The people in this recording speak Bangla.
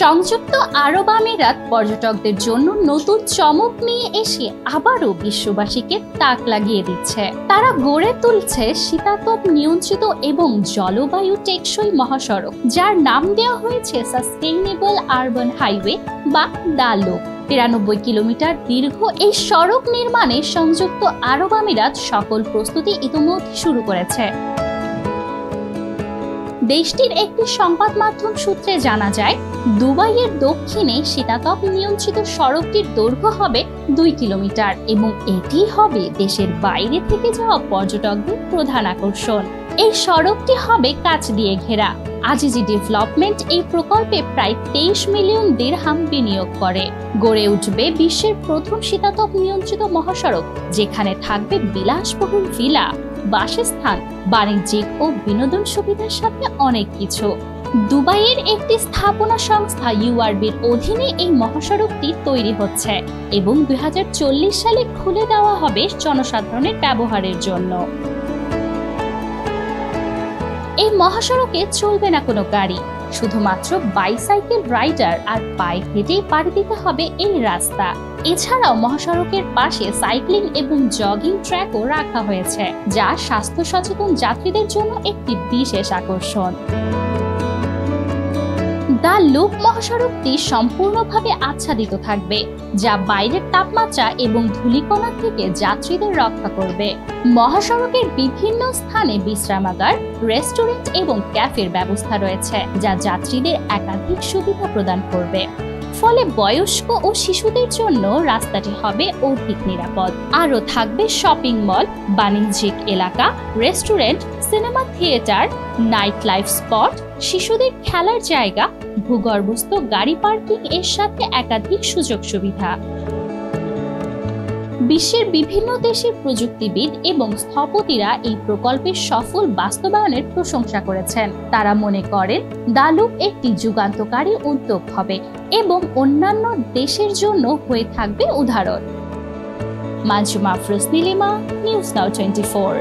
সংযুক্ত আরব আমিরাত পর্যটকদের জন্য নতুন চমক নিয়ে এসে আবারও বিশ্ববাসীকে তাক লাগিয়ে দিচ্ছে। তারা গড়ে তুলছে শীতাতপ নিয়ন্ত্রিত এবং জলবায়ু টেকসই মহাসড়ক, যার নাম দেওয়া হয়েছে সাস্টেইনেবল আরবান হাইওয়ে বা ডালুক। 93 কিলোমিটার দীর্ঘ এই সড়ক নির্মাণে সংযুক্ত আরব আমিরাত সকল প্রস্তুতি ইতিমধ্যে শুরু করেছে। দেশটির একটি সংবাদ মাধ্যম সূত্রে জানা যায়, দুবাইয়ের দক্ষিণে শীতাতপ নিয়ন্ত্রিত সড়কটির দৈর্ঘ্য হবে 2 কিলোমিটার এবং এটি হবে দেশের বাইরে থেকে যাওয়া পর্যটকদের প্রধান আকর্ষণ। এই সড়কটি হবে কাঁচ দিয়ে ঘেরা। আজিজি ডেভেলপমেন্ট এই প্রকল্পে প্রায় 23 মিলিয়ন দিরহাম বিনিয়োগ করে। গড়ে উঠবে বিশ্বের প্রথম শীতাতপ নিয়ন্ত্রিত মহাসড়ক, যেখানে থাকবে বিলাসবহুল ভিলা, বাসস্থান, বাণিজ্যিক ও বিনোদন সুবিধার সাথে অনেক কিছু। দুবাইয়ের একটি স্থাপনা সংস্থা ইউআরবির অধীনে এই মহাসড়কটি তৈরি হচ্ছে এবং 2040 সালে খুলে দেওয়া হবে জনসাধারণের ব্যবহারের জন্য। এই মহাসড়কে চলবে না কোনো গাড়ি, শুধুমাত্র বাইসাইকেল রাইডার আর পায়ে হেঁটেই পাড়ি দিতে হবে এই রাস্তা। এছাড়াও মহাসড়কের পাশে সাইক্লিং এবং জগিং ট্র্যাকও রাখা হয়েছে, যা স্বাস্থ্য সচেতন যাত্রীদের জন্য একটি বিশেষ আকর্ষণ। ডালুক মহাসড়কটি সম্পূর্ণভাবে আচ্ছাদিত থাকবে, যা বাইরের তাপমাত্রা এবং ধূলিকণা থেকে যাত্রীদের রক্ষা করবে। মহাসড়কের বিভিন্ন স্থানে বিশ্রামাগার, রেস্টুরেন্ট এবং ক্যাফের ব্যবস্থা রয়েছে, যা যাত্রীদের একাধিক সুবিধা প্রদান করবে। ফলে বয়স্ক ও শিশুদের জন্য রাস্তাটি হবে অধিক নিরাপদ। আরও থাকবে শপিং মল, বাণিজ্যিক এলাকা, restaurant, cinema theatre, night life spot, শিশুদের খেলার জায়গা, ভূগর্ভস্থ গাড়ি পার্কিং এর সাথে একাধিক সুযোগ সুবিধা। বিশ্বের বিভিন্ন দেশের প্রযুক্তিবিদ এবং স্থপতিরা এই প্রকল্পের সফল বাস্তবায়নের প্রশংসা করেছেন। তারা মনে করেন ডালুক একটি যুগান্তকারী উদ্যোগ হবে এবং অন্যান্য দেশের জন্য হয়ে থাকবে উদাহরণ। মাজুমা আফরোজ নীলিমা, নিউজ নাও 24।